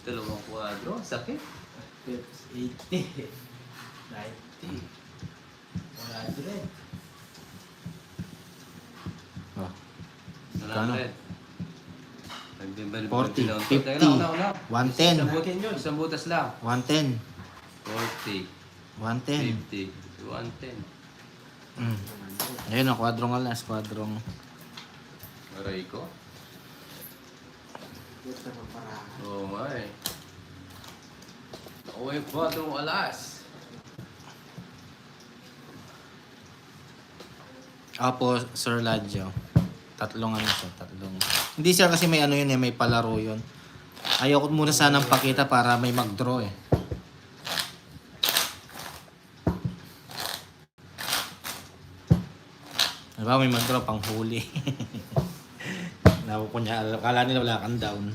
Dalawang kwadro. Sakit. 80. 90. 100. Oh. 100. Nagdibalibal 40, lang. 50, Teka lang, una. 110, Sabutin yun. Isang butas lang. 110, 40, 110. 50, 110. Ayun ang kwadrong alas, kwadrong. Aray ko. Gusto mo para. Oo nga eh. Uy, kwadrong alas. Opo, Sir Ladjo. Tatlong ano siya, tatlong. Hindi siya kasi may ano yun eh, may palaro yun. Ayoko muna sanang pakita para may mag-draw eh. Diba may mag-draw pang huli. Naku ko niya, akala nila wala kang down.